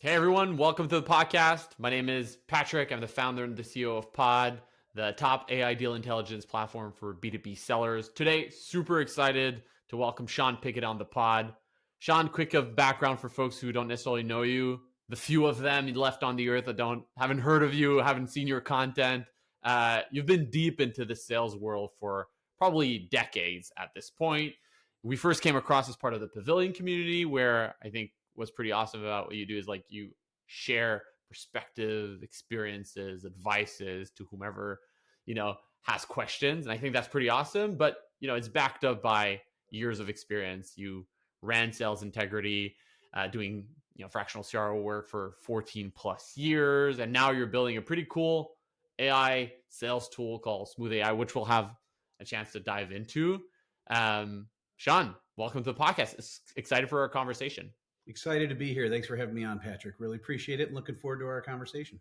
Hey everyone, welcome to the podcast. My name is Patrick. I'm the founder and the CEO of Pod, the top AI deal intelligence platform for B2B sellers. Today, super excited to welcome Sean Piket on the pod. Sean, quick of background for folks who don't necessarily know you. The few of them left on the earth that haven't heard of you, haven't seen your content. You've been deep into the sales world for probably decades at this point. We first came across as part of the Pavilion community, where I think what's pretty awesome about what you do is like you share perspective, experiences, advices to whomever, has questions. And I think that's pretty awesome. But, it's backed up by years of experience. You ran sales integrity, doing, fractional CRO work for 14 plus years. And now you're building a pretty cool AI sales tool called Smooth AI, which we'll have a chance to dive into. Sean, welcome to the podcast. Excited for our conversation. Excited to be here. Thanks for having me on, Patrick. Really appreciate it and looking forward to our conversation.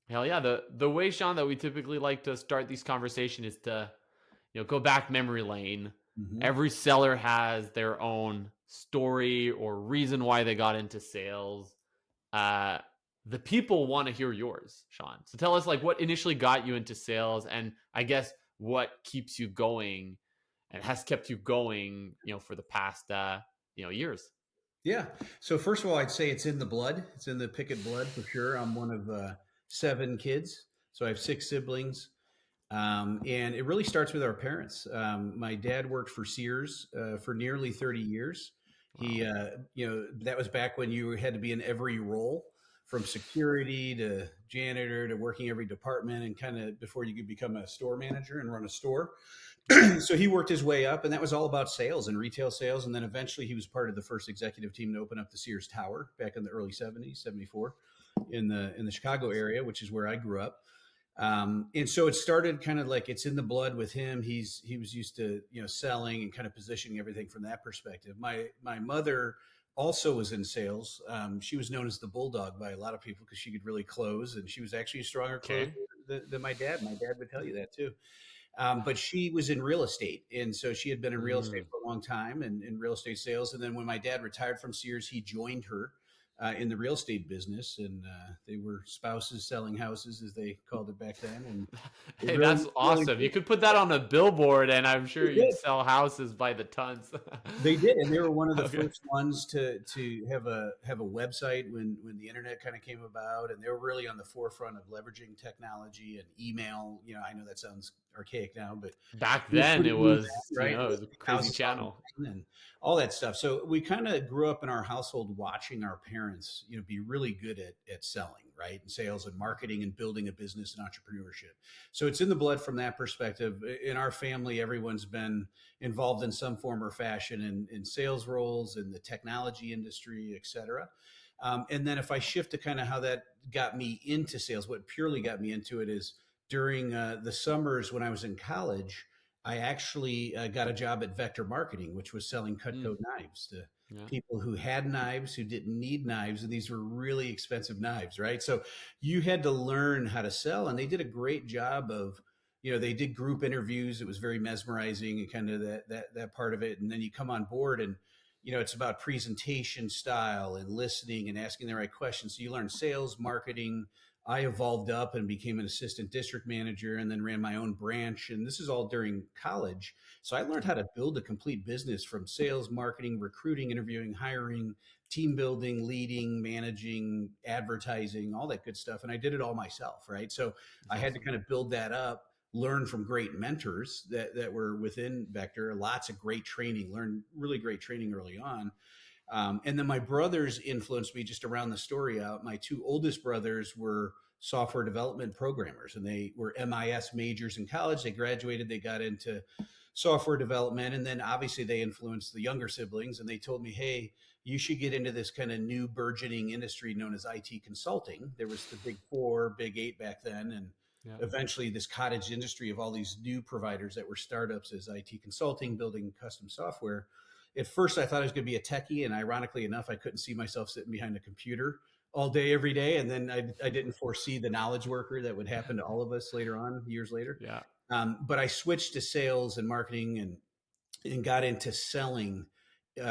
Hell yeah. The way, Sean, that we typically like to start these conversations is to, go back memory lane. Mm-hmm. Every seller has their own story or reason why they got into sales. The people want to hear yours, Sean. So tell us like what initially got you into sales and I guess what keeps you going and has kept you going, for the past, years. Yeah. So first of all, I'd say it's in the blood. It's in the Picket blood for sure. I'm one of seven kids, so I have six siblings, and it really starts with our parents. My dad worked for Sears for nearly 30 years. He, Wow. that was back when you had to be in every role, from security to janitor to working every department, and kind of before you could become a store manager and run a store. So he worked his way up, and that was all about sales and retail sales. And then eventually he was part of the first executive team to open up the Sears Tower back in the early 70s, 74, in the Chicago area, which is where I grew up. And so it started kind of like it's in the blood with him. He was used to selling and kind of positioning everything from that perspective. My mother also was in sales. She was known as the bulldog by a lot of people because she could really close, and she was actually a stronger closer Okay. than my dad. My dad would tell you that too. But she was in real estate. And so she had been in real estate Mm. for a long time and in real estate sales. And then when my dad retired from Sears, he joined her in the real estate business. And they were spouses selling houses, as they called it back then. And it Hey, really, that's really awesome. You could put that on a billboard and I'm sure you'd did. sell houses by the tons. They did, and they were one of the Okay. first ones to have a website when the internet kind of came about, and they were really on the forefront of leveraging technology and email. I know that sounds archaic now, but Back it was then pretty it new was, then, right? it was a Listing crazy houses channel. online and all that stuff. So we kind of grew up in our household watching our parents, be really good at selling, right, and sales and marketing and building a business and entrepreneurship. So it's in the blood from that perspective. In our family, everyone's been involved in some form or fashion in sales roles in the technology industry, et cetera. And then if I shift to kind of how that got me into sales, what purely got me into it is during the summers when I was in college, I actually got a job at Vector Marketing, which was selling Mm, Cutco knives to yeah. people who had knives, who didn't need knives, and these were really expensive knives, right? So you had to learn how to sell, and they did a great job of, they did group interviews. It was very mesmerizing and kind of that part of it. And then you come on board, and it's about presentation style and listening and asking the right questions. So you learn sales, marketing. I evolved up and became an assistant district manager and then ran my own branch. And this is all during college. So I learned how to build a complete business from sales, marketing, recruiting, interviewing, hiring, team building, leading, managing, advertising, all that good stuff. And I did it all myself, right? So That's I had to awesome. kind of build that up, learn from great mentors that were within Vector, lots of great training, learned really great training early on. And then my brothers influenced me just around the story out. My two oldest brothers were software development programmers, and they were MIS majors in college. They graduated, they got into software development, and then obviously they influenced the younger siblings, and they told me, hey, you should get into this kind of new burgeoning industry known as IT consulting. There was the big four, big eight back then, and Yeah. eventually this cottage industry of all these new providers that were startups as IT consulting, building custom software. At first, I thought I was going to be a techie, and ironically enough, I couldn't see myself sitting behind a computer all day, every day. And then I didn't foresee the knowledge worker that would happen to all of us later on, years later. Yeah. But I switched to sales and marketing and got into selling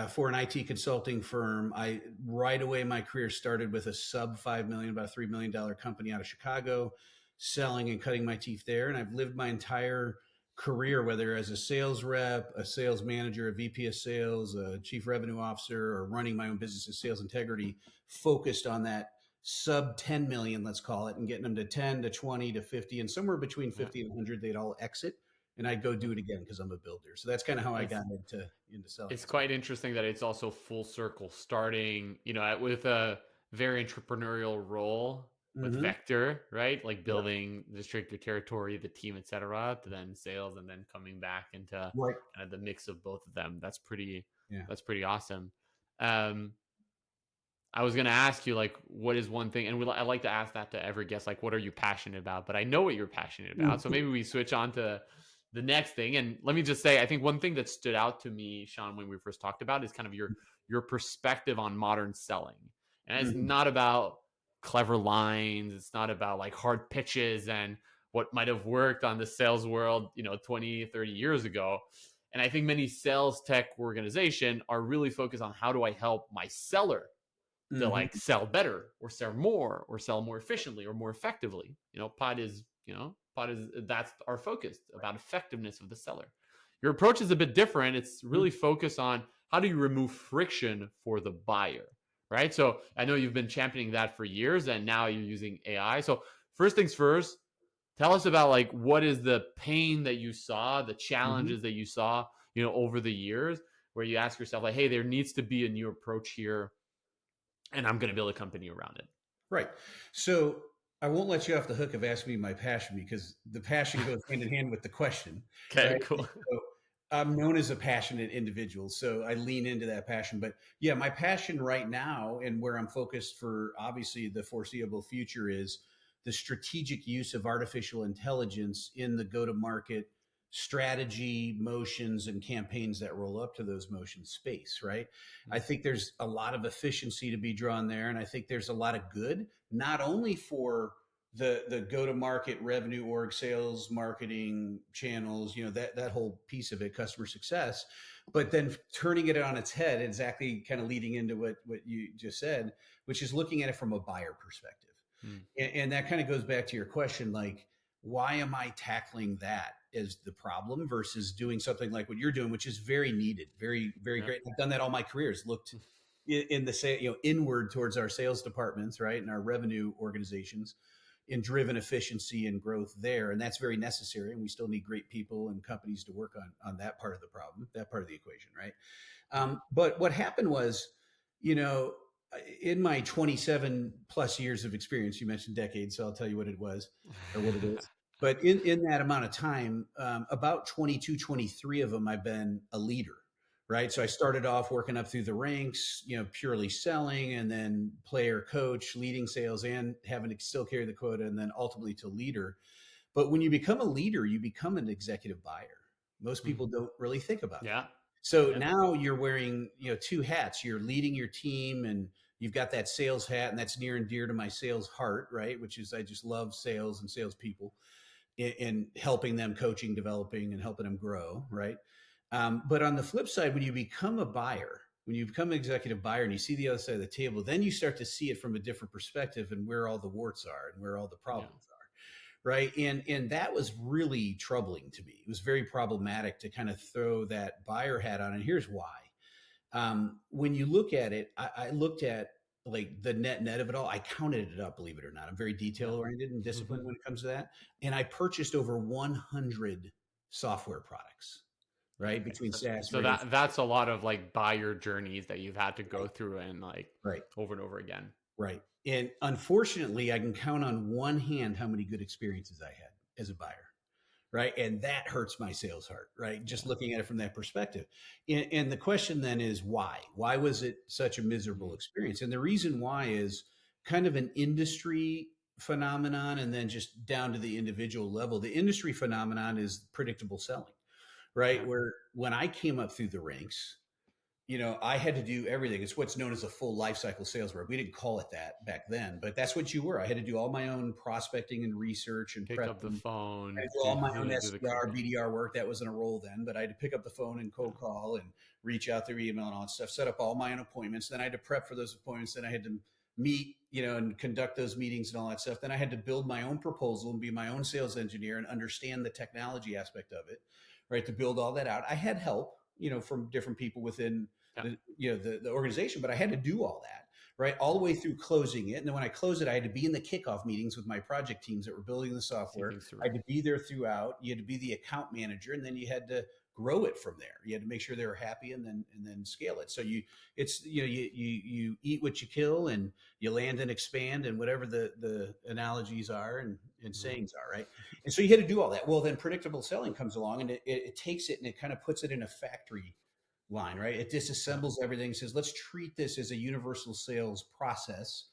for an IT consulting firm. I right away my career started with a sub 5 million, about $3 million company out of Chicago, selling and cutting my teeth there. And I've lived my entire career, whether as a sales rep, a sales manager, a VP of sales, a chief revenue officer, or running my own business as sales integrity, focused on that sub 10 million, let's call it, and getting them to 10 to 20 to 50, and somewhere between Yeah. 50 and 100, they'd all exit. And I'd go do it again because I'm a builder. So that's kind of how I It's got into selling. it's quite interesting that it's also full circle, starting, with a very entrepreneurial role with Mm-hmm. Vector, right? Like Yep. building the stricter territory, the team, etc., to then sales, and then coming back into Right. kind of the mix of both of them. Yeah. That's pretty awesome. Um, I was gonna ask you, like, what is one thing, and I like to ask that to every guest, like, what are you passionate about? But I know what you're passionate about, so maybe we switch on to the next thing. And let me just say, I think one thing that stood out to me, Sean, when we first talked about, is kind of your perspective on modern selling, and it's Mm-hmm. not about clever lines, it's not about like hard pitches and what might have worked on the sales world, 20, 30 years ago. And I think many sales tech organization are really focused on, how do I help my seller to like Mm-hmm. sell better or sell more efficiently or more effectively. Pod is that's our focus, about effectiveness of the seller. Your approach is a bit different. It's really focused on, how do you remove friction for the buyer, right? So I know you've been championing that for years, and now you're using AI. So first things first, tell us about, like, what is the pain that you saw, the Mm-hmm. challenges that you saw, over the years, where you ask yourself, like, hey, there needs to be a new approach here, and I'm going to build a company around it. Right. So I won't let you off the hook of asking me my passion, because the passion goes hand in hand with the question, Okay, right? cool. So I'm known as a passionate individual, so I lean into that passion. But yeah, my passion right now, and where I'm focused for obviously the foreseeable future, is the strategic use of artificial intelligence in the go-to-market strategy, motions, and campaigns that roll up to those motions space, right? I think there's a lot of efficiency to be drawn there, and I think there's a lot of good, not only for the go to market revenue org, sales, marketing channels, that whole piece of it, customer success, but then turning it on its head, exactly kind of leading into what you just said, which is looking at it from a buyer perspective. Mm, And that kind of goes back to your question, like, why am I tackling that as the problem versus doing something like what you're doing, which is very needed, very, very yeah. great. I've done that all my careers, looked in the say, inward towards our sales departments, right, and our revenue organizations, and driven efficiency and growth there. And that's very necessary. And we still need great people and companies to work on that part of the problem, that part of the equation, right? But what happened was, you know, in my 27 plus years of experience, you mentioned decades, so I'll tell you what it was or what it is. But in that amount of time, about 22, 23 of them, I've been a leader, right? So I started off working up through the ranks, purely selling, and then player coach, leading sales, and having to still carry the quota, and then ultimately to leader. But when you become a leader, you become an executive buyer. Most Mm, people don't really think about that. yeah. So Yeah. now you're wearing, two hats. You're leading your team, and you've got that sales hat, and that's near and dear to my sales heart, right? Which is, I just love sales and salespeople, and helping them, coaching, developing, and helping them grow, right? But on the flip side, when you become a buyer, when you become an executive buyer and you see the other side of the table, then you start to see it from a different perspective, and where all the warts are and where all the Yeah. problems are, right? And that was really troubling to me. It was very problematic to kind of throw that buyer hat on, and here's why. When you look at it, I looked at like the net of it all. I counted it up, believe it or not. I'm very Yeah. detail oriented and disciplined when it comes to that. And I purchased over 100 software products, right? Okay. Between SaaS, So various, that's a lot of like buyer journeys that you've had to go right, through, and like right, over and over again. right. And unfortunately, I can count on one hand how many good experiences I had as a buyer, right? And that hurts my sales heart, right? Just Yeah. looking at it from that perspective. And the question then is why? Why was it such a miserable Mm, experience? And the reason why is kind of an industry phenomenon, and then just down to the individual level. The industry phenomenon is predictable selling, right? yeah. Where when I came up through the ranks, I had to do everything. It's what's known as a full life cycle sales rep. We didn't call it that back then, but that's what you were. I had to do all my own prospecting and research and Pick prep. up the I phone, do all my own do the SDR, cold. BDR work. That wasn't a role then, but I had to pick up the phone and Yeah, cold call and reach out through email and all that stuff, set up all my own appointments. Then I had to prep for those appointments. Then I had to meet, and conduct those meetings and all that stuff. Then I had to build my own proposal and be my own sales engineer and understand the technology aspect of it, right? To build all that out. I had help, from different people within yeah, the organization, but I had to do all that right all the way through closing it. And then when I closed it, I had to be in the kickoff meetings with my project teams that were building the see software. things I through. had to be there throughout. You had to be the account manager, and then you had to grow it from there. You had to make sure they were happy, and then scale it. So you eat what you kill, and you land and expand, and whatever the analogies are and Mhm. sayings are, right? And so you had to do all that. Well, then predictable selling comes along, and it takes it and it kind of puts it in a factory line, right? It Yeah. disassembles everything, says, let's treat this as a universal sales process.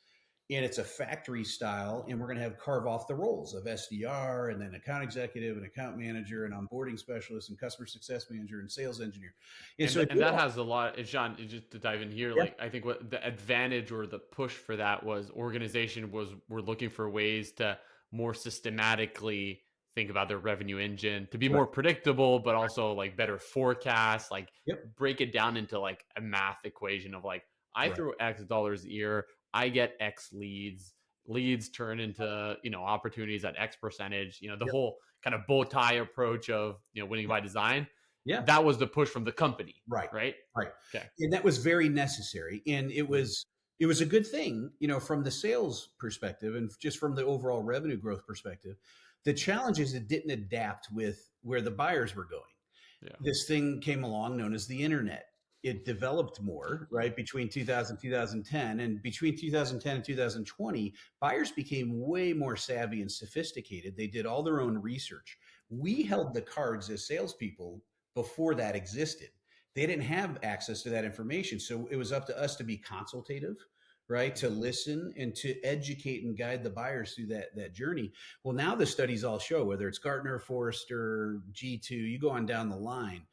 And it's a factory style. And we're going to have carve off the roles of SDR and then account executive and account manager and onboarding specialist and customer success manager and sales engineer. And so, And that has a lot. And Sean, just to dive in here, yeah, like I think what the advantage or the push for that was, organization were looking for ways to more systematically think about their revenue engine to be right. more predictable, but also like better forecast, like Yep. break it down into like a math equation of like I Right. throw X dollars a year, I get X leads. Leads turn into opportunities at X percentage. The Yep. whole kind of bow tie approach of winning by design. Yeah. That was the push from the company, Right. right? Right. Okay. And that was very necessary. And it Mhm. was it was a good thing, from the sales perspective and just from the overall revenue growth perspective. The Yeah. challenge is it didn't adapt with where the buyers were going. Yeah. This thing came along known as the internet. It developed more, right, between 2000 2010, and between 2010 and 2020, buyers became way more savvy and sophisticated. They did all their own research. We held the cards as salespeople before that existed. They didn't have access to that information. So it was up to us to be consultative, right? To Mhm. listen and to educate and guide the buyers through that journey. Well, now the studies all show, whether it's Gartner, Forrester, G2, you go on down the line,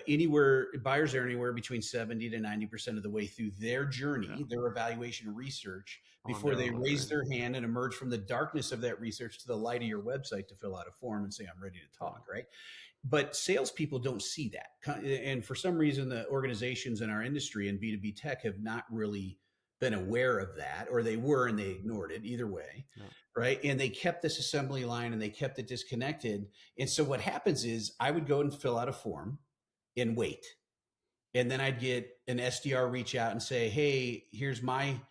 anywhere buyers are anywhere between 70 to 90% of the way through their Yeah. journey, their evaluation and research, On before their they own, raise right? their hand and emerge from the darkness of that research to the light of your website to fill out a form and say, I'm ready to Yeah. talk, right? But salespeople don't see that. And for some reason, the organizations in our industry and B2B tech have not really been aware of that, or they were and they ignored it, either way. Yeah. Right. And they kept this assembly line and they kept it disconnected. And so what happens is I would go and fill out a form and wait. And then I'd get an SDR reach out and say, hey, here's my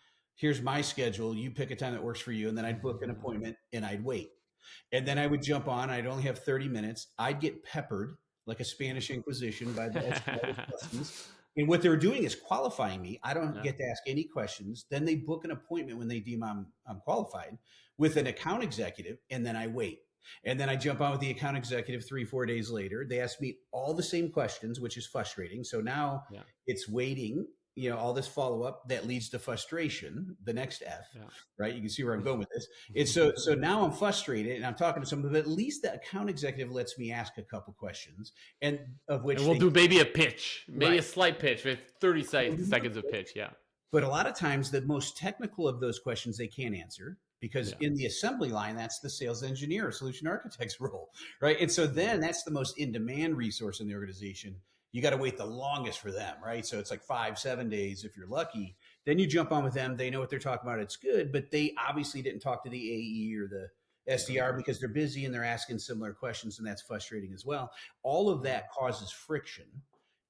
schedule. You pick a time that works for you. And then I'd book an appointment and I'd wait. And then I would jump on. I'd only have 30 minutes. I'd get peppered like a Spanish Inquisition by the SDR with questions. And what they're doing is qualifying me. I don't Yeah. get to ask any questions. Then they book an appointment when they deem I'm qualified with an account executive, and then I wait. And then I jump on with the account executive 3, 4 days later. They ask me all the same questions, which is frustrating. So now Yeah. it's waiting, all this follow up that leads to frustration, the next F, right? You can see where I'm going with this. It's so now I'm frustrated and I'm talking to someone, but at least the account executive lets me ask a couple questions, and of And which we'll they do maybe a pitch, maybe right. a slight pitch with 30 seconds of pitch. Yeah. But a lot of times, the most technical of those questions they can't answer, because Yeah. in the assembly line, that's the sales engineer or solution architect's role, right? And so Mhm. then that's the most in demand resource in the organization. You got to wait the longest for them, right? So it's like 5, 7 days if you're lucky. Then you jump on with them. They know what they're talking about. It's good, but they obviously didn't talk to the AE or the SDR Exactly. because they're busy and they're asking similar questions, and that's frustrating as well. All of Yeah. that causes friction.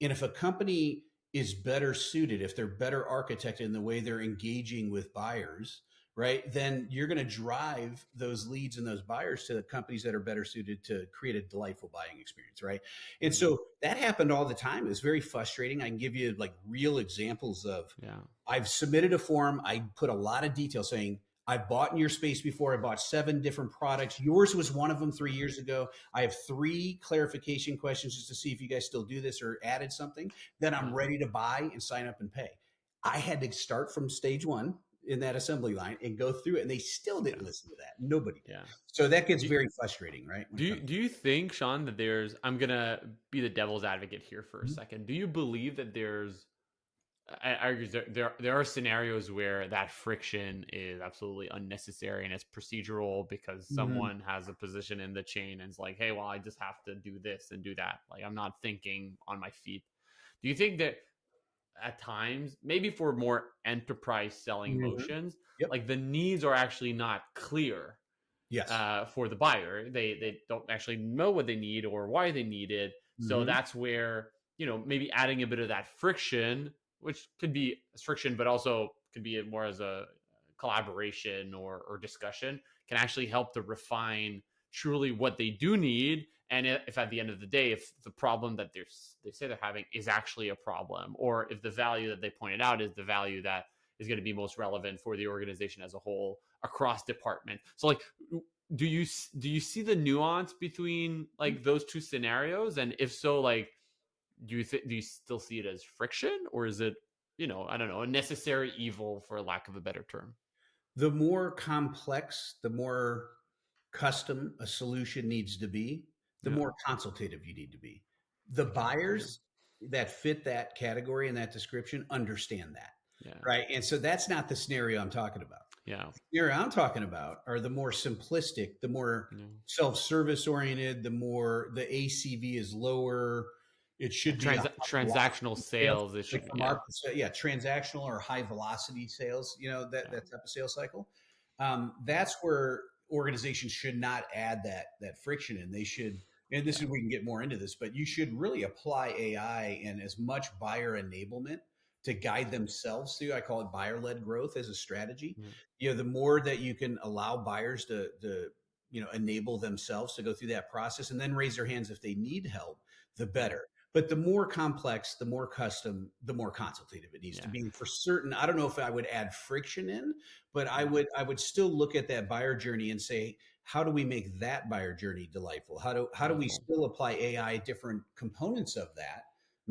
And if a company is better suited, if they're better architected in the way they're engaging with buyers, right, then you're going to drive those leads and those buyers to the companies that are better suited to create a delightful buying experience, right? And Mhm. so that happened all the time. It was very frustrating. I can give you like real examples of Yeah. I've submitted a form. I put a lot of detail saying, I've bought in your space before. I bought 7 different products. Yours was one of them 3 years ago. I have 3 clarification questions just to see if you guys still do this or added something. Then I'm Yeah. ready to buy and sign up and pay. I had to start from stage one in that assembly line and go through it. And they still Yeah. didn't listen to that. Nobody did. Yeah. So that gets Do, very frustrating, right? When do it you, comes do you think, Sean, that I'm gonna be the devil's advocate here for a to second. Do you believe that there's I agree. There are scenarios where that friction is absolutely unnecessary and it's procedural because Mhm. someone has a position in the chain and it's like, hey, well, I just have to do this and do that. Like I'm not thinking on my feet. Do you think that at times, maybe for more enterprise selling Mhm. motions, Yep. like the needs are actually not clear Yes. for the buyer. They don't actually know what they need or why they need it. So Mhm. that's where maybe adding a bit of that friction, which could be friction, but also could be more as a collaboration or discussion, can actually help to refine truly what they do need. And if at the end of the day, if the problem that they say they're having is actually a problem, or if the value that they pointed out is the value that is going to be most relevant for the organization as a whole across department. So like do you see the nuance between like those two scenarios, and if so, like do you still see it as friction, or is it I don't know, a necessary evil for lack of a better term? The more complex, the more custom a solution needs to be, the Yeah, more consultative you need to be. The for sure. buyers that fit that category and that description understand that, Yeah, right? And so that's not the scenario I'm talking about. yeah, Scenario I'm talking about are the more simplistic, the more yeah. self-service oriented, the more the ACV is lower. It Yeah, should be a high transactional velocity sales, sales, it like should, from yeah, our perspective, yeah, transactional or high velocity sales, that yeah, that type of sales cycle. That's where organizations should not add that friction in. They should, and this yeah, is we can get more into this, but you should really apply AI and as much buyer enablement to guide themselves through. I call it buyer led growth as a strategy. yeah, The more that you can allow buyers to enable themselves to go through that process and then raise their hands if they need help, the yeah, better. But the more complex, the more custom, the more consultative it needs to yeah, be. For certain, I don't know if I would add friction in, but I yeah. would I would still look at that buyer journey and say, how do we make that buyer journey delightful? How do we Delightful. still apply AI different components of that?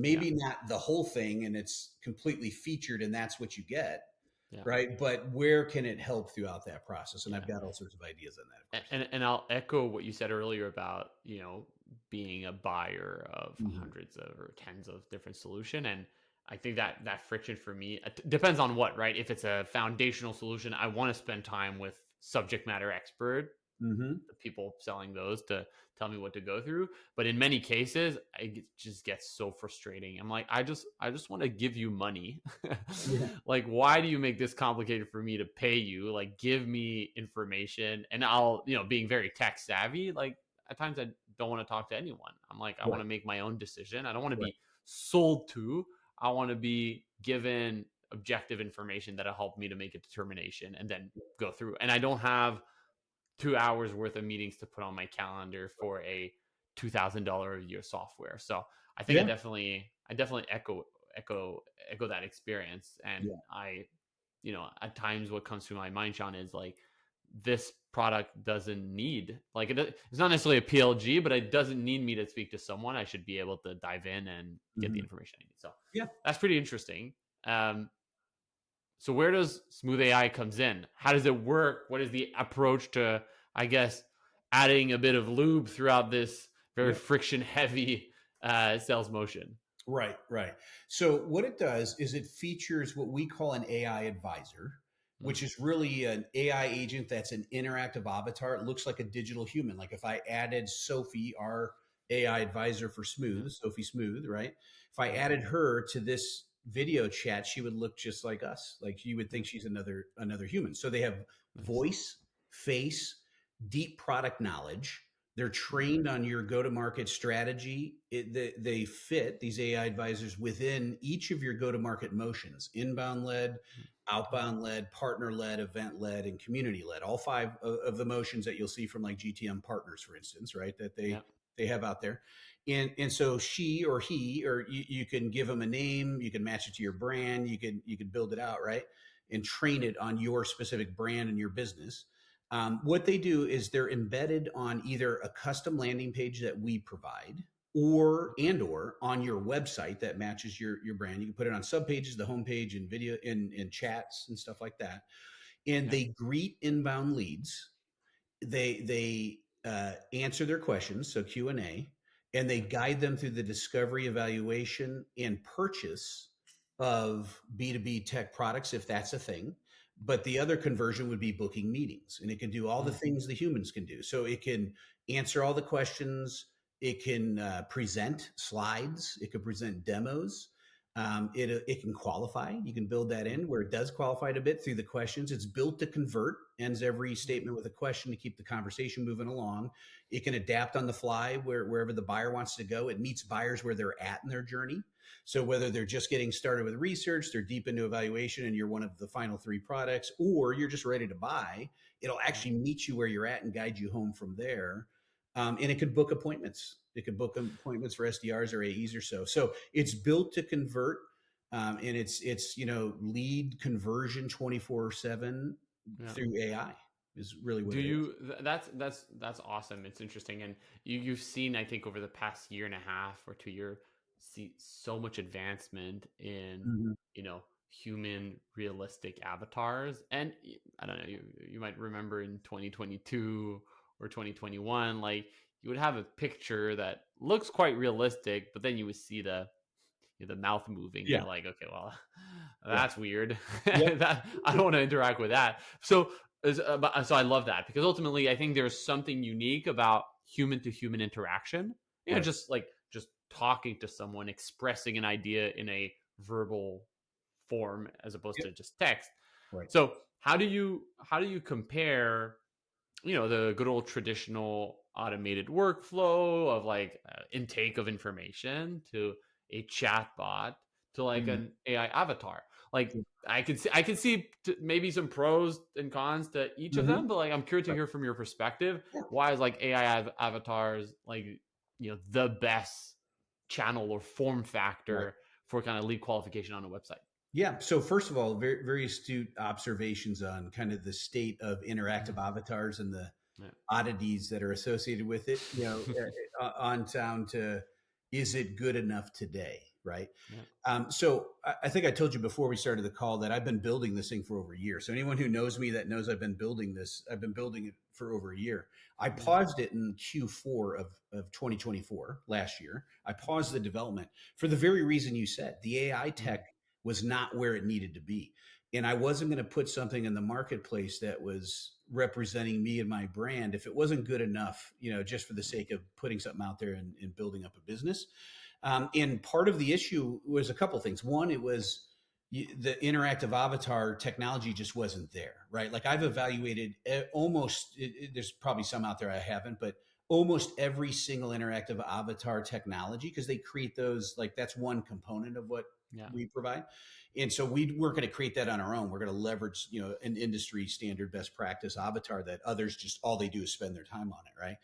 Yeah, Maybe not the whole thing and it's completely featured and that's what you get, yeah, right? But where can it help throughout that process? And I've yeah. got all sorts of ideas on that, of course. And I'll echo what you said earlier about being a buyer of Mhm. hundreds of or tens of different solution. And I think that that friction for me depends on what, right? If it's a foundational solution, I want to spend time with subject matter expert, Mhm. the people selling those, to tell me what to go through. But in many cases, it just gets so frustrating. I'm like, I just want to give you money. Yeah. Like, why do you make this complicated for me to pay you? Like, give me information, and I'll, being very tech savvy. Like at times, I don't want to talk to anyone. I'm like, I want Right. to make my own decision. I don't want to Right. be sold to. I want to be given objective information that'll help me to make a determination and then go through. And I don't have 2 hours worth of meetings to put on my calendar for a $2,000 a year software. So I think Yeah. I definitely echo echo that experience. And Yeah. at times what comes to my mind, Sean, is like this product doesn't need like it's not necessarily a PLG, but it doesn't need me to speak to someone. I should be able to dive in and get the Mhm. information I need. So Yeah. that's pretty interesting. So where does smooth AI comes in? How does it work? What is the approach to, I guess, adding a bit of lube throughout this very Yeah. friction heavy sales motion? Right, right. So what it does is it features what we call an AI advisor, which Mm, is really an AI agent that's an interactive avatar. It looks like a digital human. Like if I added Sophie, our AI advisor for yeah, Smooth, Sophie Smooth, right? If I yeah, added her to this video chat, she would look just like us. Like you would yeah. think she's another human. So they have Nice. voice, face, deep product knowledge. They're Mm, trained on your go-to-market strategy. They fit these AI advisors within each of your go-to-market motions: inbound led, mm, mm, outbound led, partner led, event led, and community led. All five of the motions that you'll see from like GTM partners, for instance, right? That yeah, they have out there. And so she or he, or you can give them a name, you can match it to your brand, you can build it out, right? And train it on your specific brand and your business. What they do is they're embedded on either a custom landing page that we provide or on your website that matches your brand. You can put it on sub pages, the homepage, and video in chats and stuff like that. And yeah, they greet inbound leads. They answer their questions, so Q&A, and they yeah, guide them through the discovery, evaluation, and purchase of B2B tech products, if that's a thing. But the other conversion would be booking meetings, and it can do all the Mm, things the humans can do. So it can answer all the questions, it can present slides, it can present demos. It can qualify. You can build that mm, in where it does qualify it a bit through the questions. It's built to convert, ends every mm, statement with a question to keep the conversation moving along. It can adapt on the fly wherever the buyer wants to go. It meets buyers where they're at in their journey. So whether they're just getting started with research, they're deep into evaluation, and you're one of the final three products, or you're just ready to buy, it'll yeah, actually meet you where you're at and guide you home from there. And it could book appointments. It could book appointments for SDRs or AEs or so. So it's built to convert, and it's lead conversion 24/7 yeah. through AI is really what Do it is. you that's awesome. It's interesting. And you've seen, I think, over the past year and a half or 2 year, see so much advancement in, Mhm. human realistic avatars. And I don't know, you might remember in 2022 or 2021, like you would have a picture that looks quite realistic, but then you would see the mouth moving, and Yeah, you're like, okay, well, yeah, that's weird. yep, That I don't want to interact with that. So, so I love that, because ultimately, I think there's something unique about human to human interaction. right, Just talking to someone, expressing an idea in a verbal form as opposed yep, to just text. right. So, how do you compare, the good old traditional automated workflow of like intake of information to a chatbot to like Mhm. an AI avatar? Like I can see maybe some pros and cons to each of Mhm. them, but like I'm curious to Right. hear from your perspective. Yeah. Why is like AI avatars like the best channel or form Right. factor for kind of lead qualification on a website? Yeah. So first of all, very very astute observations on kind of the state of interactive Mhm. avatars and the Yeah. oddities that are associated with it. On down to is it good enough today? Right. Yeah. So I think I told you before we started the call that I've been building this thing for over a year. So anyone who knows me that knows I've been building this, I've been building it for over a year. I Yeah. paused it in Q4 of 2024 last year. I paused the development for the very reason you said. The AI tech Mm. was not where it needed to be. And I wasn't going to put something in the marketplace that was representing me and my brand if it wasn't good enough, just for the sake of putting something out there and building up a business. And part of the issue was a couple things. One, it was the interactive avatar technology just wasn't there, right? Like I've evaluated there's probably some out there I haven't, but almost every single interactive avatar technology, because they create those, like that's one component of what Yeah. we provide. And so we weren't going to create that on our own. We're going to leverage, an industry standard best practice avatar that others just all they do is spend their time on it, right?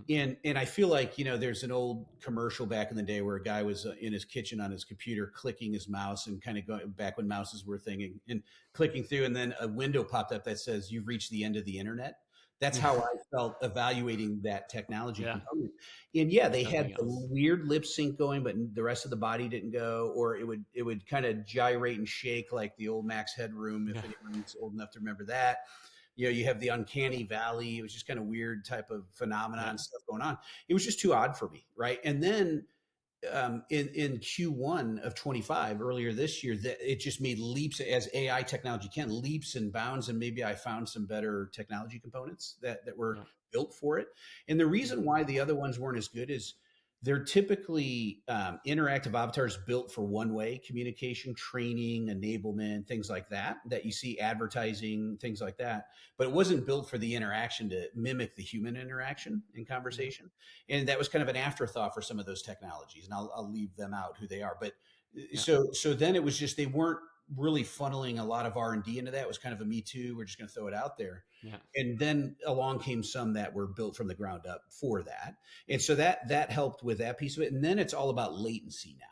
Mm. And I feel like there's an old commercial back in the day where a guy was in his kitchen on his computer clicking his mouse and kind of going back when mouses were a thing and clicking through, and then a window popped up that says you've reached the end of the internet. That's how I felt evaluating that technology Yeah. component. And yeah, they had Nothing the else. weird lip sync going, but the rest of the body didn't go, or it would kind of gyrate and shake like the old Max Headroom, if Yeah. anyone's old enough to remember that. You have the uncanny valley. It was just kind of weird type of Yeah. phenomenon stuff going on. It was just too odd for me, right? And then in Q1 of 25 earlier this year, that it just made leaps as AI technology can, leaps and bounds, and maybe I found some better technology components that were Yeah. built for it. And the Yeah. reason why the other ones weren't as good is they're typically interactive avatars built for one-way communication, training, enablement, things like that you see advertising, things like that, but it wasn't built for the interaction to mimic the human interaction in Yeah. conversation. And that was kind of an afterthought for some of those technologies, and I'll leave them out who they are. But Yeah. so then it was just they weren't really funneling a lot of R&D into that. It was kind of a me too, we're just going to throw it out there. Yeah. And then along came some that were built from the ground up for that, and so that helped with that piece of it. And then it's all about latency now,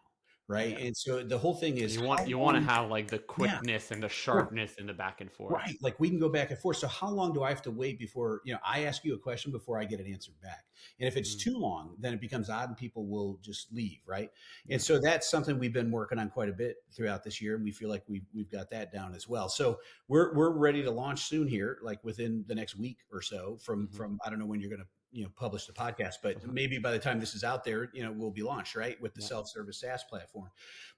right? Yeah. And so the whole thing is You how want you want to long. have like the Yeah, quickness and the sharpness in the back and forth. right. Like we can go back and forth. So how long do I have to wait before, I ask you a question before I get an answer back? And if it's Mm. too long, then it becomes odd and people will just leave. Right. And Yeah. so that's something we've been working on quite a bit throughout this year. And we feel like we've got that down as well. So we're ready to launch soon here, like within the next week or so Hmm. from, I don't know when you're going to publish the podcast, but maybe by the time this is out there, we'll be launched, right, with the Yeah. self-service SaaS platform.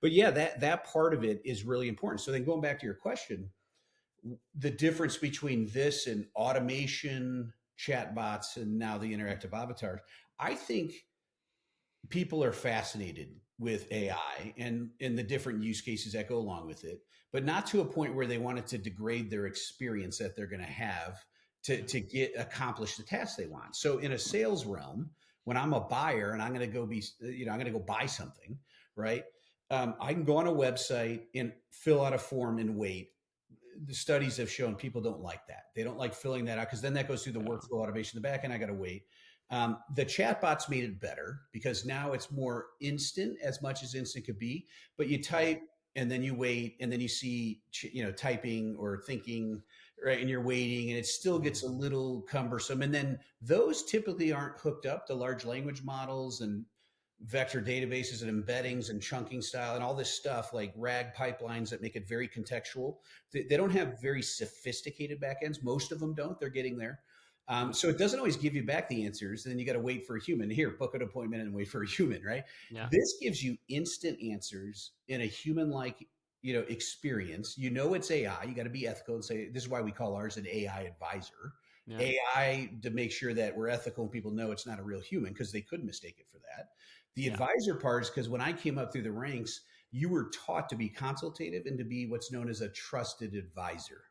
But yeah, that part of it is really important. So then going back to your question, the difference between this and automation, chatbots, and now the interactive avatars, I think people are fascinated with AI and the different use cases that go along with it, but not to a point where they want it to degrade their experience that they're going to have to get accomplish the tasks they want. So in a sales realm, when I'm a buyer and I'm going to go I'm going to go buy something, right? I can go on a website and fill out a form and wait. The studies have shown people don't like that. They don't like filling that out because then that goes through the Yeah. workflow automation in the back end. I got to wait. The chatbots made it better because now it's more instant, as much as instant could be. But you type and then you wait, and then you see typing or thinking, right? And you're waiting, and it still gets a little cumbersome. And then those typically aren't hooked up to large language models and vector databases and embeddings and chunking style and all this stuff like RAG pipelines that make it very contextual. They don't have very sophisticated backends. Most of them don't. They're getting there. So it doesn't always give you back the answers. Then you got to wait for a human. Here, book an appointment and wait for a human, right? Yeah. This gives you instant answers in a human-like, experience. It's AI. You got to be ethical and say, this is why we call ours an AI advisor. Yeah. AI to make sure that we're ethical and people know it's not a real human because they could mistake it for that. The advisor part is because when I came up through the ranks, you were taught to be consultative and to be what's known as a trusted advisor.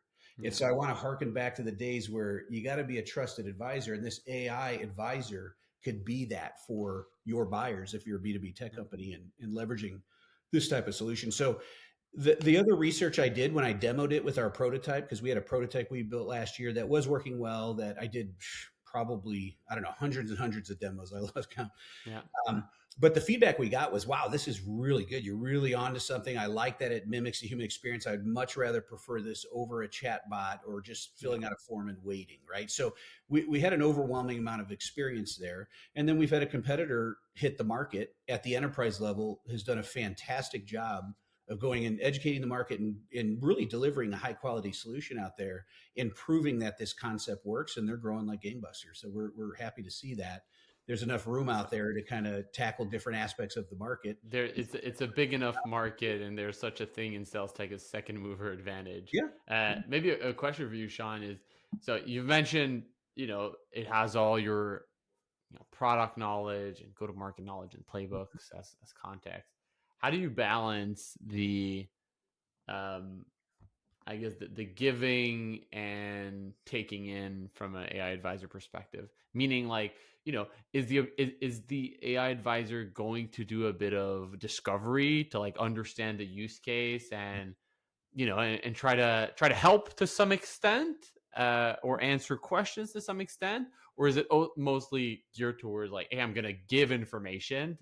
And so I want to harken back to the days where you got to be a trusted advisor. And this AI advisor could be that for your buyers if you're a B2B tech company and leveraging this type of solution. So the other research I did when I demoed it with our prototype, because we had a prototype we built last year that was working well, that I did probably, I don't know, hundreds and hundreds of demos. I lost count. Yeah. But the feedback we got was, wow, this is really good. You're really onto something. I like that it mimics the human experience. I'd much rather prefer this over a chat bot or just filling out a form and waiting, right? So we had an overwhelming amount of experience there. And then we've had a competitor hit the market at the enterprise level, has done a fantastic job of going and educating the market and really delivering a high quality solution out there and proving that this concept works, and they're growing like gangbusters. So we're happy to see that there's enough room out there to kind of tackle different aspects of the market. It's a big enough market, and there's such a thing in sales tech as second mover advantage. Yeah. Maybe a question for you, Sean, is, so you've mentioned, it has all your product knowledge and go to market knowledge and playbooks as context. How do you balance the I guess the giving and taking in from an AI advisor perspective? Meaning, like, is the AI advisor going to do a bit of discovery to like understand the use case and and try to help to some extent, or answer questions to some extent, or is it mostly geared towards like, hey, I'm gonna give information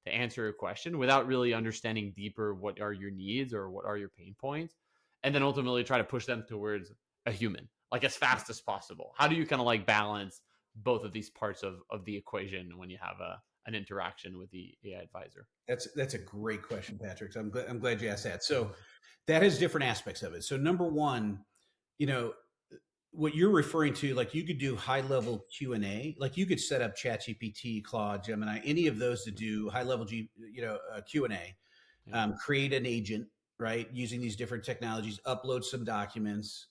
to answer a question without really understanding deeper what are your needs or what are your pain points, and then ultimately try to push them towards a human like as fast as possible? How do you kind of like balance both of these parts of the equation when you have an interaction with the AI advisor? That's a great question, Patrick. So I'm glad you asked that. So that has different aspects of it. So number one, what you're referring to, like you could do high level Q&A, like you could set up ChatGPT, Claude, Gemini, any of those to do high level Q&A, create an agent, right, using these different technologies, upload some documents,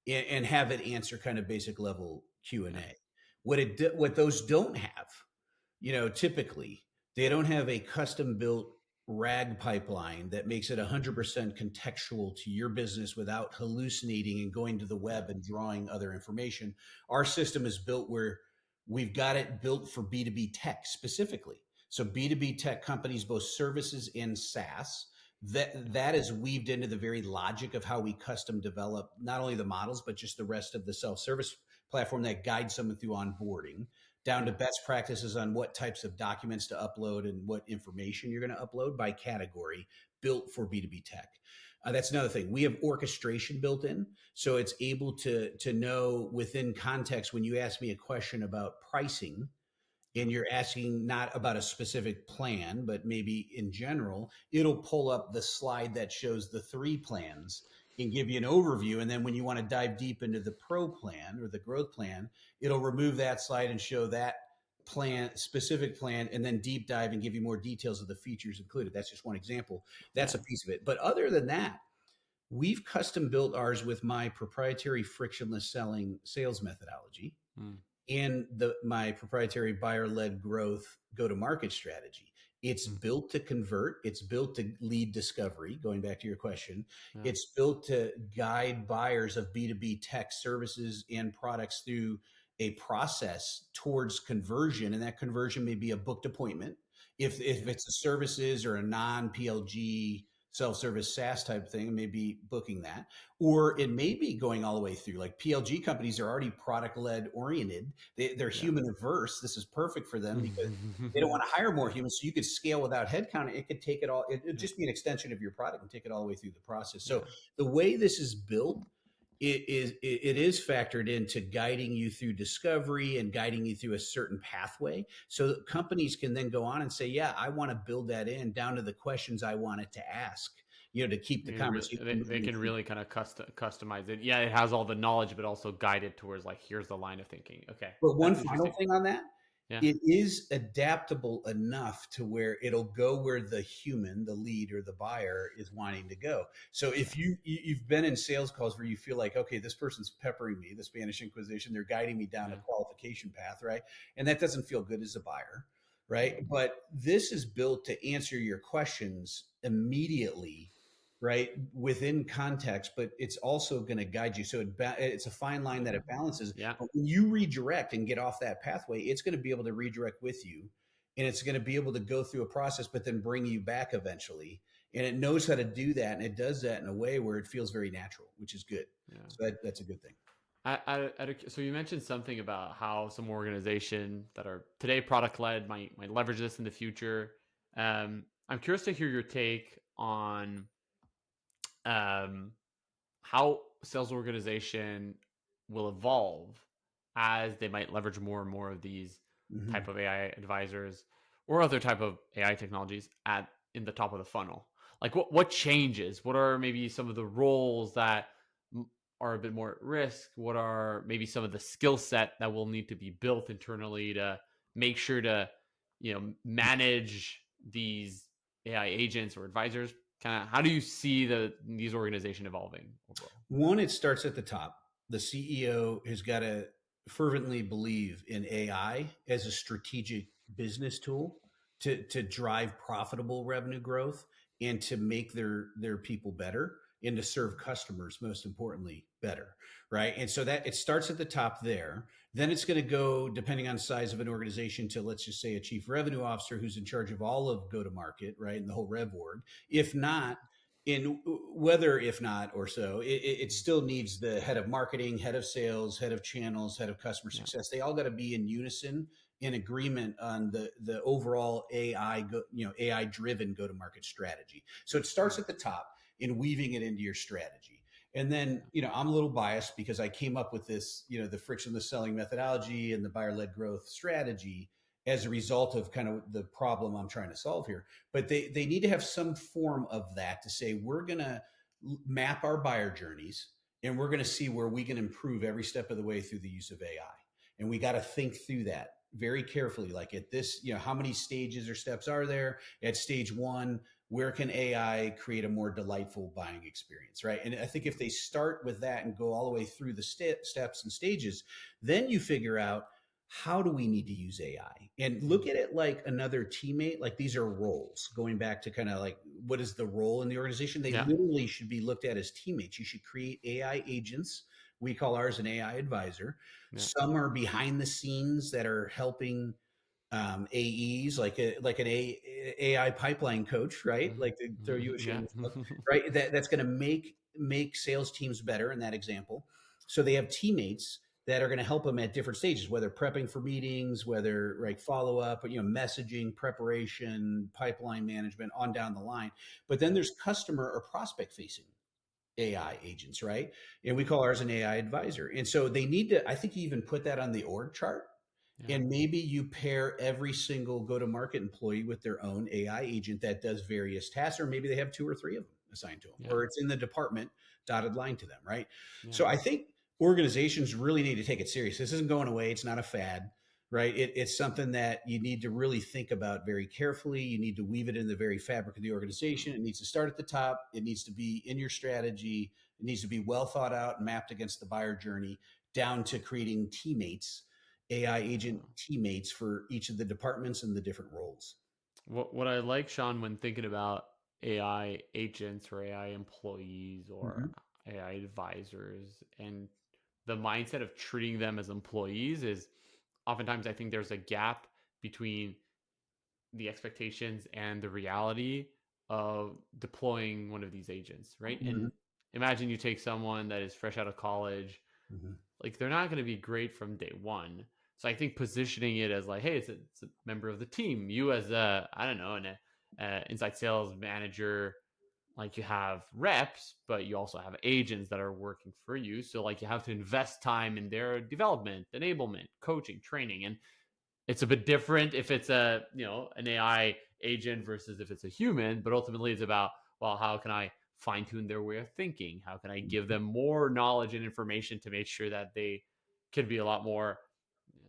and have it answer kind of basic level Q&A. What those don't have, typically they don't have a custom built RAG pipeline that makes it 100% contextual to your business without hallucinating and going to the web and drawing other information. Our system is built where we've got it built for B2B tech specifically. So B2B tech companies, both services and SaaS, that is weaved into the very logic of how we custom develop not only the models, but just the rest of the self-service platform that guides someone through onboarding, down to best practices on what types of documents to upload and what information you're going to upload by category, built for B2B tech. That's another thing. We have orchestration built in, so it's able to know within context when you ask me a question about pricing and you're asking not about a specific plan, but maybe in general, it'll pull up the slide that shows the 3 plans and give you an overview. And then when you want to dive deep into the pro plan or the growth plan, it'll remove that slide and show that plan, specific plan, and then deep dive and give you more details of the features included. That's just one example. That's Yeah. a piece of it. But other than that, we've custom built ours with my proprietary frictionless selling sales methodology Mm. and my proprietary buyer-led growth go-to-market strategy. It's Mm. built to convert. It's built to lead discovery. Going back to your question, Yeah. it's built to guide buyers of B2B tech services and products through a process towards conversion, and that conversion may be a booked appointment. If Yeah. it's a services or a non-PLG self-service SaaS type thing, maybe booking that, or it may be going all the way through. Like PLG companies are already product-led oriented. They're Yeah. human averse. This is perfect for them because they don't want to hire more humans. So you could scale without headcount. It could take it all. It'd Yeah. just be an extension of your product and take it all the way through the process. So Yeah. the way this is built, it is factored into guiding you through discovery and guiding you through a certain pathway so that companies can then go on and say, yeah, I want to build that in down to the questions I want it to ask, to keep the They really, conversation they moving can through. really kind of customize it. Yeah, it has all the knowledge, but also guide it towards like, here's the line of thinking. Okay, But one that's final interesting. thing on that, Yeah. it is adaptable enough to where it'll go where the human, the lead or the buyer is wanting to go. So Yeah. if you've been in sales calls where you feel like, okay, this person's peppering me, the Spanish Inquisition, they're guiding me down a Yeah. qualification path, right? And that doesn't feel good as a buyer, Yeah. right? But this is built to answer your questions immediately, right, within context, but it's also going to guide you. So it's a fine line that it balances. Yeah. But when you redirect and get off that pathway, it's going to be able to redirect with you, and it's going to be able to go through a process, but then bring you back eventually. And it knows how to do that, and it does that in a way where it feels very natural, which is good. Yeah. So that's a good thing. So you mentioned something about how some organization that are today product led might leverage this in the future. I'm curious to hear your take on um, how sales organization will evolve as they might leverage more and more of these Mhm. type of AI advisors or other type of AI technologies at in the top of the funnel. Like what changes? What are maybe some of the roles that are a bit more at risk? What are maybe some of the skill set that will need to be built internally to make sure to manage these AI agents or advisors? Kind of how do you see these organization evolving overall? One, it starts at the top. The CEO has got to fervently believe in AI as a strategic business tool to drive profitable revenue growth and to make their people better and to serve customers, most importantly, better. Right. And so that it starts at the top there. Then it's going to go, depending on the size of an organization, to, let's just say, a chief revenue officer who's in charge of all of go to market, right? And the whole rev org. If not, in whether if not or so, it Mm. still needs the head of marketing, head of sales, head of channels, head of customer Yeah, success. They all got to be in unison, in agreement on the overall AI driven go to market strategy. So it starts yeah, at the top in weaving it into your strategy. And then, yeah, I'm a little biased because I came up with this, the frictionless selling methodology and the buyer led growth strategy as a result of kind of the problem I'm trying to solve here. But they need to have some form of that to say, we're going to map our buyer journeys and we're going to see where we can improve every step of the way through the use of AI. And we got to think through that very carefully. Like at this, how many stages or steps are there? At stage one, where can AI create a more delightful buying experience, right? And I think if they start with that and go all the way through the steps and stages, then you figure out, how do we need to use AI? And look mm, at it like another teammate. Like these are roles, going back to kind of like, what is the role in the organization? They yeah, literally should be looked at as teammates. You should create AI agents. We call ours an AI advisor. yeah, Some are behind the scenes that are helping AEs, like an AI pipeline coach, right? Like to throw you a yeah, shameless plug, right? That's going to make sales teams better in that example. So they have teammates that are going to help them at different stages, whether prepping for meetings, whether like follow up, messaging, preparation, pipeline management, on down the line. But then yeah, there's customer or prospect facing AI agents, right? And we yeah, call ours an AI advisor. And so they need to, I think you even put that on the org chart. yeah, And maybe you pair every single go to market employee with their own AI agent that does various tasks, or maybe they have two or three of them assigned to them, yeah, or it's in the department dotted line to them, right? yeah, So I think organizations really need to take it serious. This isn't going away. It's not a fad. right? It's something that you need to really think about very carefully. You need to weave it in the very fabric of the organization. It needs to start at the top. It needs to be in your strategy. It needs to be well thought out and mapped against the buyer journey, down to creating teammates, AI agent teammates for each of the departments and the different roles. What I like, Sean, when thinking about AI agents or AI employees or Mhm. AI advisors and the mindset of treating them as employees is oftentimes I think there's a gap between the expectations and the reality of deploying one of these agents, right? And Mhm. imagine you take someone that is fresh out of college, Mhm. like they're not going to be great from day one. So I think positioning it as like, hey, it's a member of the team. You as a, I don't know, an inside sales manager, like you have reps, but you also have agents that are working for you. So like you have to invest time in their development, enablement, coaching, training, and it's a bit different if it's a an AI agent versus if it's a human, but ultimately it's about, well, how can I fine tune their way of thinking? How can I give them more knowledge and information to make sure that they can be a lot more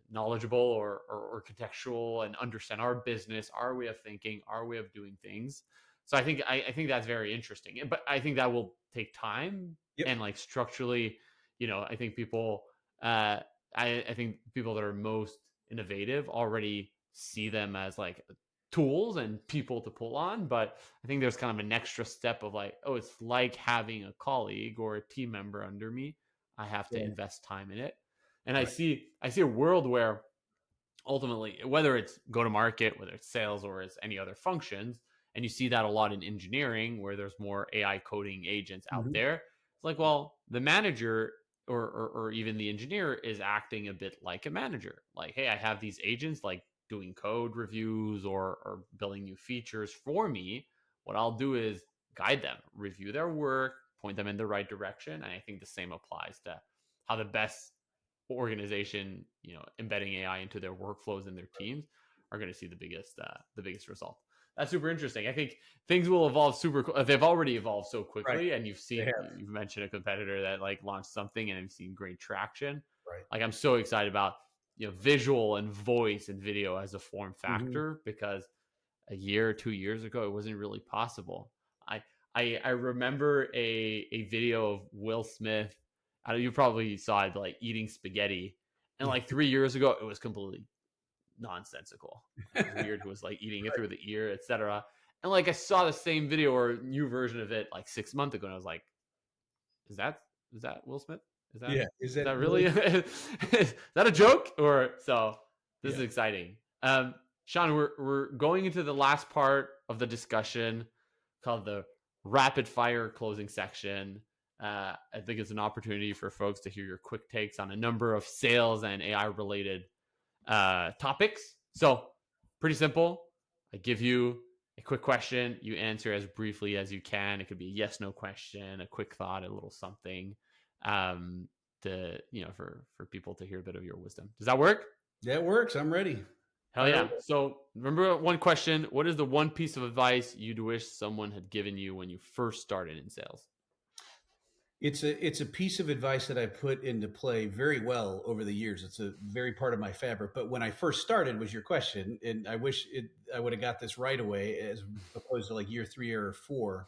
knowledgeable or contextual and understand our business, our way of thinking, our way of doing things. So I think that's very interesting, but I think that will take time Yep. and like structurally, I think people, uh, I think people that are most innovative already see them as like tools and people to pull on. But I think there's kind of an extra step of like, oh, it's like having a colleague or a team member under me. I have to Yeah. invest time in it. And Right. I see a world where ultimately, whether it's go to market, whether it's sales or it's any other functions, and you see that a lot in engineering where there's more AI coding agents out Mhm. there. It's like, well, the manager or even the engineer is acting a bit like a manager. Like, hey, I have these agents like doing code reviews or building new features for me. What I'll do is guide them, review their work, point them in the right direction. And I think the same applies to how the best organization, embedding AI into their workflows and their teams are going to see the biggest result. That's super interesting. I think things will evolve they've already evolved so Right. quickly, and They have. you've mentioned a competitor that like launched something and I've seen great traction. Right. Like I'm so excited about visual and voice and video as a form Mhm. factor because a year or 2 years ago it wasn't really possible. I I remember a video of Will Smith. I know you probably saw it like eating spaghetti, and Yeah. like 3 years ago it was completely nonsensical. It was weird. Who was like eating it Right. through the ear, etc. And like I saw the same video or new version of it like 6 months ago, and I was like, is that is that Will Smith? Is Yeah. Is that that really really? is that a joke? Or so this is Yeah. exciting. Sean, we're going into the last part of the discussion called the rapid fire closing section. I think it's an opportunity for folks to hear your quick takes on a number of sales and AI related topics. So, pretty simple. I give you a quick question. You answer as briefly as you can. It could be a yes, no question, a quick thought, a little something, um, for people to hear a bit of your wisdom. Does that work? That works. I'm ready. Hell Fire yeah. away. So, remember one question. What is the one piece of advice you'd wish someone had given you when you first started in sales? It's a piece of advice that I put into play very well over the years. It's a very part of my fabric. But when I first started was your question, and I would have got this right away as opposed to like year 3 or 4,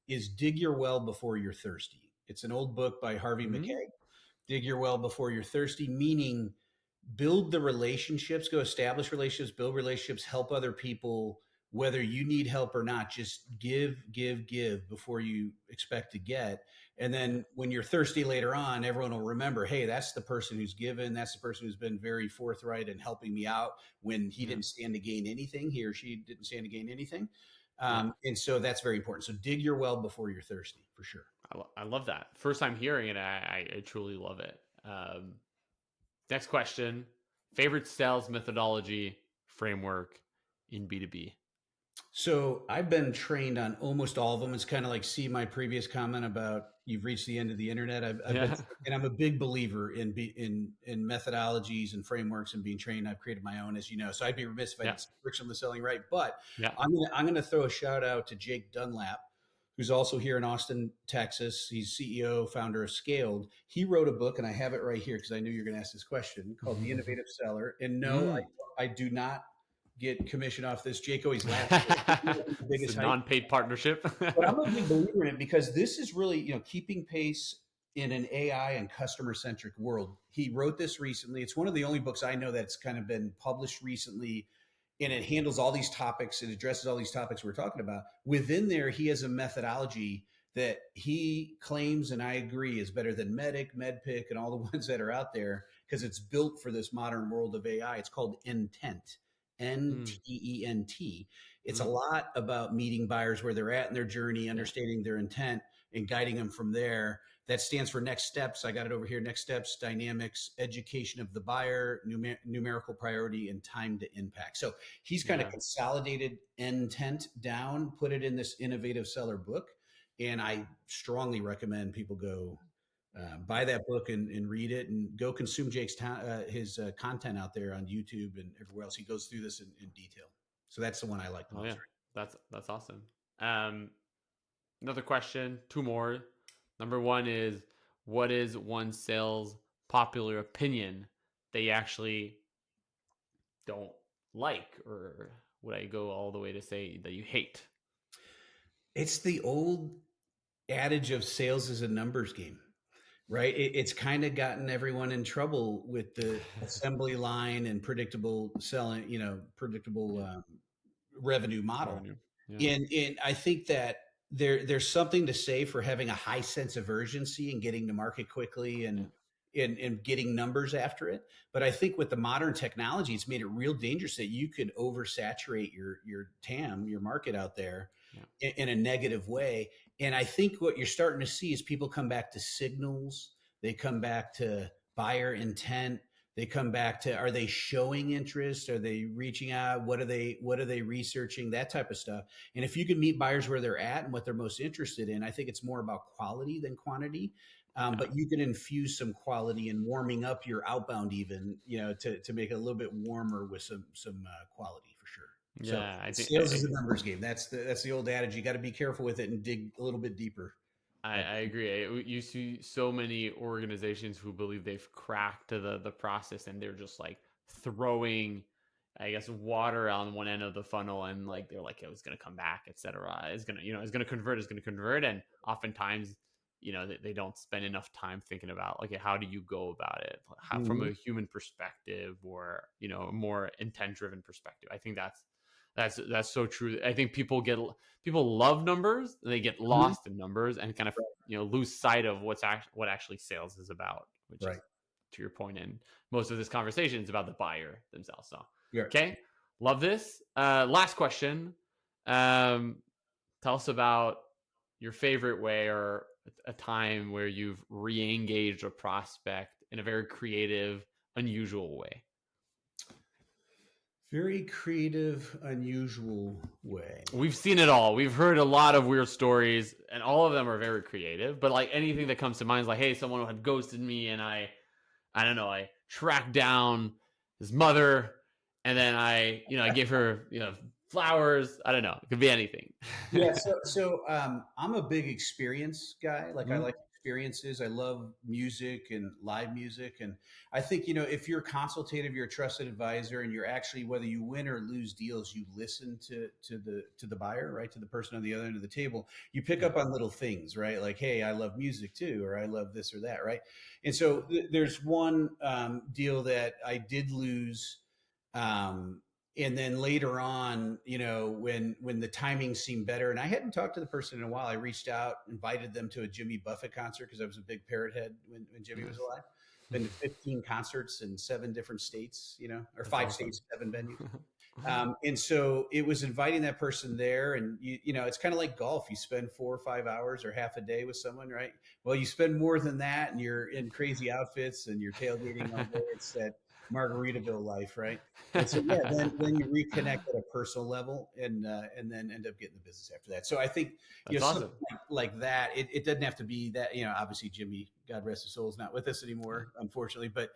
is dig your well before you're thirsty. It's an old book by Harvey Hmm. McKay. Dig your well before you're thirsty, meaning build the relationships, go establish relationships, build relationships, help other people, whether you need help or not. Just give before you expect to get. And Yeah. then when you're thirsty later on, everyone will remember, hey, that's the person who's given, that's the person who's been very forthright and helping me out when he Yeah. didn't stand to gain anything, he or she didn't stand to gain anything. Yeah. And so that's very important. So dig your well before you're thirsty, for sure. I love that. First time hearing it, I truly love it. Next question. Favorite sales methodology framework in B2B? So I've been trained on almost all of them. It's kind of like, see my previous comment about you've reached the end of the internet. I've been, Yeah. and I'm a big believer in methodologies and frameworks and being trained. I've created my own, as you know. So I'd be remiss if I Yeah. didn't say frictionless selling right. But Yeah. I'm gonna throw a shout out to Jake Dunlap, who's also here in Austin, Texas. He's CEO, founder of Scaled. He wrote a book, and I have it right here because I knew you're going to ask this question, called The Innovative Seller. And no, Mm. I do not get commission off this. Jake always laughs. The It's a biggest hype. non-paid partnership. But I'm a big believer in it because this is really, keeping pace in an AI and customer centric world. He wrote this recently. It's one of the only books I know that's kind of been published recently, and it handles all these topics. It addresses all these topics we're talking about. Within there, he has a methodology that he claims, and I agree, is better than Medic, MedPick, and all the ones that are out there because it's built for this modern world of AI. It's called Intent, Mm, Ntent. It's a mm, lot about meeting buyers where they're at in their journey, yeah, understanding their intent, and guiding them from there. That stands for next steps. I got it over here. Next steps, dynamics, education of the buyer, numerical priority, and time to impact. So he's kind of yeah. consolidated intent down, put it in this innovative seller book. And I strongly recommend people go buy that book and read it, and go consume his content out there on YouTube and everywhere else. He goes through this in detail. So that's the one I like the Oh most. yeah, that's awesome. Um, Another question, two more. Number one is, what is one sales popular opinion that you actually don't like, or would I go all the way to say that you hate? It's the old adage of sales is a numbers game, right? It's kind of gotten everyone in trouble with the assembly line and predictable selling, predictable Yeah, revenue model. revenue. Yeah, And I think that there's something to say for having a high sense of urgency and getting to market quickly yeah, and getting numbers after it. But I think with the modern technology, it's made it real dangerous that you could oversaturate your TAM, your market out there, yeah, in a negative way. And I think what you're starting to see is people come back to signals. They come back to buyer intent. They come back to, are they showing interest? Are they reaching out? What are they researching? That type of stuff. And if you can meet buyers where they're at and what they're most interested in, I think it's more about quality than quantity. yeah, But you can infuse some quality in warming up your outbound, even, to make it a little bit warmer with some quality for sure. So yeah. I think sales is a numbers game. That's the old adage. You got to be careful with it and dig a little bit deeper. I agree. You see so many organizations who believe they've cracked the process, and they're just like throwing, I guess, water on one end of the funnel, and like they're like, it's gonna come back, etc. It's gonna, it's gonna convert. It's gonna convert, and oftentimes, they don't spend enough time thinking about, like, how do you go about it, how, from Mhm. a human perspective, or a more intent driven perspective. I think that's so true. I think people love numbers, and they get Mhm. lost in numbers and kind of lose sight of what actually sales is about, which is, Right. to your point, and most of this conversation is about the buyer themselves. So Yeah. okay, love this. Last question. um Tell us about your favorite way, or a time where you've re-engaged a prospect in a very creative, unusual way. Very creative, unusual way. We've seen it all. We've heard a lot of weird stories, and all of them are very creative. But like, anything that comes to mind is like, hey, someone had ghosted me, and I don't know, I tracked down his mother, and then I gave her, flowers. I don't know. It could be anything. Yeah, so I'm a big experience guy. Like I Mhm. like experiences. I love music and live music, and I think if you're consultative, you're a trusted advisor, and you're actually, whether you win or lose deals, you listen to the buyer, right, to the person on the other end of the table. You pick Yeah. up on little things, right? Like, hey, I love music too, or I love this or that, right? And so there's one deal that I did lose. Um, and then later on, when the timing seemed better, and I hadn't talked to the person in a while, I reached out, invited them to a Jimmy Buffett concert because I was a big Parrot head when Jimmy was Nice. alive. Been to 15 concerts in 7 different states, or That's 5 states, awesome. 7 venues. And so it was inviting that person there, and it's kind of like golf. You spend 4 or 5 hours or half a day with someone, right? Well, you spend more than that, and you're in crazy outfits and you're tailgating all day. It's that Margaritaville life, right? And so yeah, then you reconnect at a personal level, and then end up getting the business after that. So I think That's something awesome. like that. It doesn't have to be that. Obviously Jimmy, God rest his soul, is not with us anymore, unfortunately. But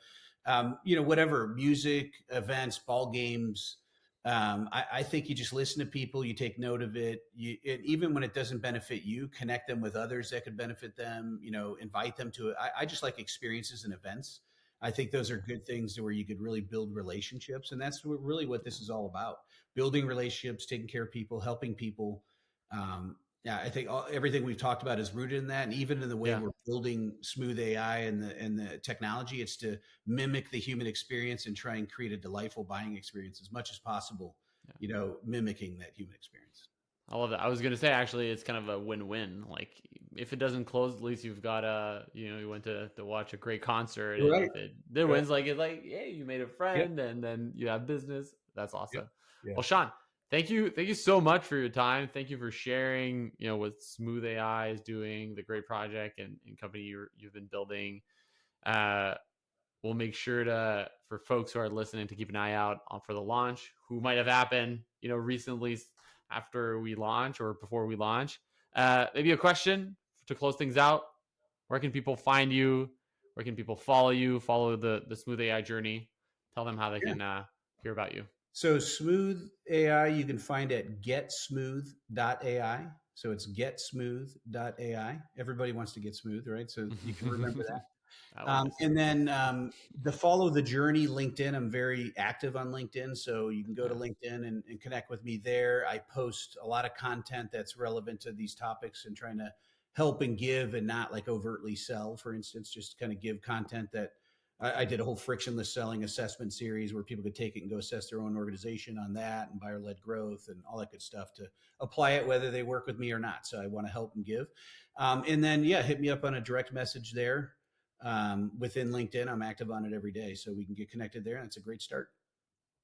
whatever, music, events, ball games, I think you just listen to people, you take note of it, and even when it doesn't benefit you, connect them with others that could benefit them. Invite them to it. I just like experiences and events. I think those are good things where you could really build relationships, and that's really what Yeah. this is all about: building relationships, taking care of people, helping people. Yeah, I think everything we've talked about is rooted in that, and even in the way Yeah. we're building smooth AI and the technology, it's to mimic the human experience and try and create a delightful buying experience as much as possible, Yeah. mimicking that human experience. I love that. I was gonna say actually, it's kind of a win-win. Like, if it doesn't close, at least you've got you went to watch a great concert, and Right. if it did Right. wins, like it's like, hey, you made a Yep. friend, and then you have business. That's Yep. awesome. Yeah. Well, Sean, thank you so much for your time. Thank you for sharing, what Smooth AI is doing, the great project and company you've been building. Uh, we'll make sure to for folks who are listening to keep an eye out for the launch, who might have happened, recently after we launch or before we launch. Maybe a question to close things out. Where can people find you? Where can people follow you? Follow the Smooth AI journey. Tell them how they Yeah. can hear about you. So smooth AI, you can find at getsmooth.ai. So it's getsmooth.ai. Everybody wants to get smooth, right? So you can remember that. Always. And then the Follow the Journey LinkedIn. I'm very active on LinkedIn, so you can go to Yeah. LinkedIn and connect with me there. I post a lot of content that's relevant to these topics and trying to help and give and not like overtly sell, for instance, just kind of give content that I did a whole frictionless selling assessment series where people could take it and go assess their own organization on that and buyer led growth and all that good stuff to apply it, whether they work with me or not. So I want to help and give. And then, yeah, hit me up on a direct message there within LinkedIn. I'm active on it every day, so we can get connected there. And it's a great start.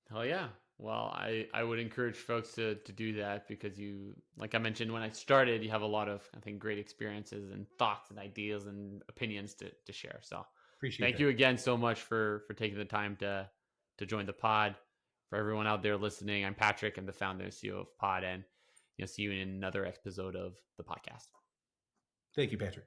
Hell yeah. Well, I would encourage folks to do that because you, like I mentioned when I started, you have a lot of, I think, great experiences and thoughts and ideas and opinions to share. So Appreciate thank that. you again so much for taking the time to join the pod. For everyone out there listening, I'm Patrick. I'm the founder and CEO of Pod, and see you in another episode of the podcast. Thank you, Patrick.